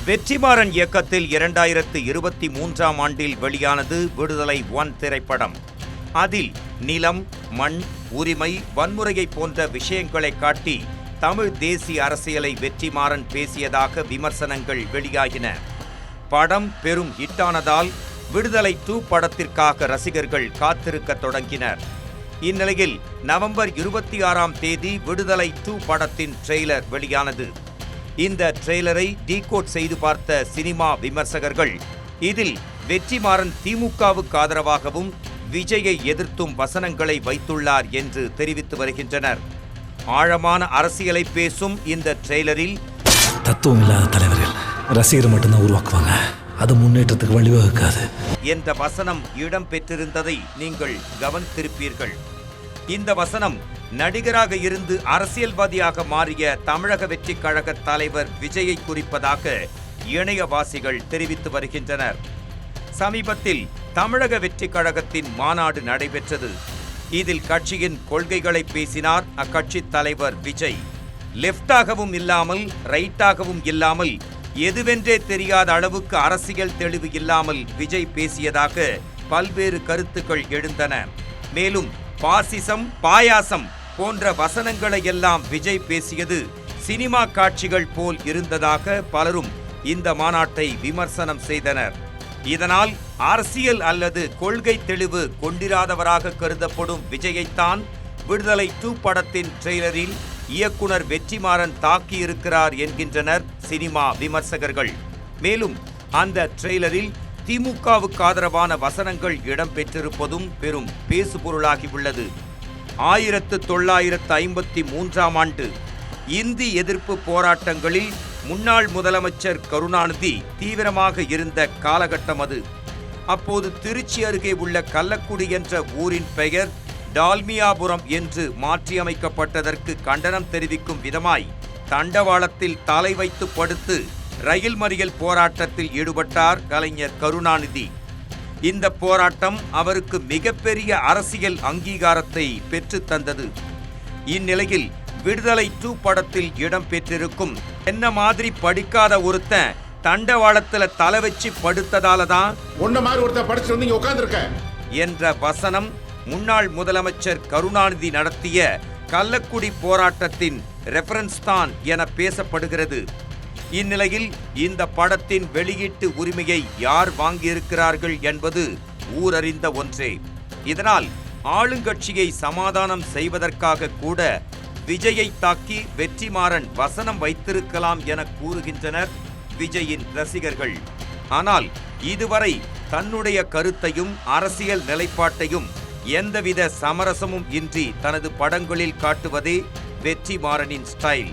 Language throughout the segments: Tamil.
வெற்றிமாறன் இயக்கத்தில் 2023ஆம் ஆண்டில் வெளியானது விடுதலை 1 திரைப்படம். அதில் நிலம், மண், உரிமை, வன்முறையை போன்ற விஷயங்களை காட்டி தமிழ் தேசிய அரசியலை வெற்றிமாறன் பேசியதாக விமர்சனங்கள் வெளியாகின. படம் பெரும் ஹிட்டானதால் விடுதலை 2 படத்திற்காக ரசிகர்கள் காத்திருக்க தொடங்கினர். இந்நிலையில் நவம்பர் 26ஆம் தேதி விடுதலை 2 படத்தின் ட்ரெய்லர் வெளியானது. இந்த ட்ரெய்லரை டீகோட் செய்து பார்த்த சினிமா விமர்சகர்கள் இதில் வெற்றிமாறன் திமுகவுக்கு ஆதரவாகவும் விஜயை எதிர்த்தும் வசனங்களை வைத்துள்ளார் என்று தெரிவித்து வருகின்றனர். ஆழமான அரசியலை பேசும் இந்த ட்ரெய்லரில் தத்துவம் இல்லாத தலைவர்கள் ரசிகர் மட்டும்தான் உருவாக்குவாங்க, அது முன்னேற்றத்துக்கு வழிவகுக்காது என்ற வசனம் இடம் பெற்றிருந்ததை நீங்கள் கவனித்திருப்பீர்கள். இந்த வசனம் நடிகராக இருந்து அரசியல்வாதியாக மாறிய தமிழக வெற்றிக் கழக தலைவர் விஜயை குறிப்பதாக இணையவாசிகள் தெரிவித்து வருகின்றனர். சமீபத்தில் தமிழக வெற்றிக் கழகத்தின் மாநாடு நடைபெற்றது. இதில் கட்சியின் கொள்கைகளை பேசினார் அக்கட்சி தலைவர் விஜய். லெப்டாகவும் இல்லாமல் ரைட்டாகவும் இல்லாமல் எதுவென்றே தெரியாத அளவுக்கு அரசியல் தெளிவு இல்லாமல் விஜய் பேசியதாக பல்வேறு கருத்துக்கள் எழுந்தன. மேலும் பாசிசம், பாயாசம் போன்ற வசனங்களை எல்லாம் விஜய் பேசியது சினிமா காட்சிகள் போல் இருந்ததாக பலரும் இந்த மாநாட்டை விமர்சனம் செய்தனர். இதனால் அரசியல் அல்லது கொள்கை தெளிவு கொண்டிராதவராக கருதப்படும் விஜயைத்தான் விடுதலை 2 படத்தின் ட்ரெய்லரில் இயக்குனர் வெற்றிமாறன் தாக்கியிருக்கிறார் என்கின்றனர் சினிமா விமர்சகர்கள். மேலும் அந்த ட்ரெய்லரில் திமுகவுக்கு ஆதரவான வசனங்கள் இடம்பெற்றிருப்பதும் பெரும் பேசுபொருளாகியுள்ளது. 1953ஆம் ஆண்டு இந்தி எதிர்ப்பு போராட்டங்களில் முன்னாள் முதலமைச்சர் கருணாநிதி தீவிரமாக இருந்த காலகட்டம் அது. அப்போது திருச்சி அருகே உள்ள கள்ளக்குடி என்ற ஊரின் பெயர் டால்மியாபுரம் என்று மாற்றியமைக்கப்பட்டதற்கு கண்டனம் தெரிவிக்கும் விதமாய் தண்டவாளத்தில் தலை வைத்து படுத்து ரயில் மறியல் போராட்டத்தில் ஈடுபட்டார் கலைஞர் கருணாநிதி. இந்த போராட்டம் அவருக்கு மிகப்பெரிய அரசியல் அங்கீகாரத்தை பெற்றுத் தந்தது. இந்நிலையில் விடுதலை 2 படத்தில் இடம்பெற்றிருக்கும் என்ன மாதிரி படிக்காத ஒருத்தன் தண்டவாளத்துல தலை வச்சு படுத்ததாலதான் என்ற வசனம் முன்னாள் முதலமைச்சர் கருணாநிதி நடத்திய கள்ளக்குடி போராட்டத்தின் ரெஃபரன்ஸ் தான் என பேசப்படுகிறது. இந்நிலையில் இந்த படத்தின் வெளியீட்டு உரிமையை யார் வாங்கியிருக்கிறார்கள் என்பது ஊரறிந்த ஒன்றே. இதனால் ஆளுங்கட்சியை சமாதானம் செய்வதற்காக கூட விஜயை தாக்கி வெற்றிமாறன் வசனம் வைத்திருக்கலாம் என கூறுகின்றனர் விஜயின் ரசிகர்கள். ஆனால் இதுவரை தன்னுடைய கருத்தையும் அரசியல் நிலைப்பாட்டையும் எந்தவித சமரசமும் இன்றி தனது படங்களில் காட்டுவதே வெற்றிமாறனின் ஸ்டைல்.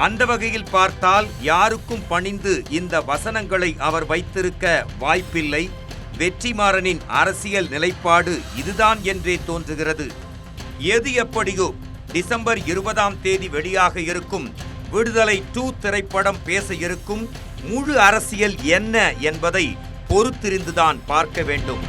அந்த வகையில் பார்த்தால் யாருக்கும் பணிந்து இந்த வசனங்களை அவர் வைத்திருக்க வாய்ப்பில்லை. வெற்றிமாறனின் அரசியல் நிலைப்பாடு இதுதான் என்றே தோன்றுகிறது. எது எப்படியோ டிசம்பர் 20ஆம் தேதி வெளியாக இருக்கும் விடுதலை 2 திரைப்படம் பேச இருக்கும் முழு அரசியல் என்ன என்பதை பொறுத்திருந்துதான் பார்க்க வேண்டும்.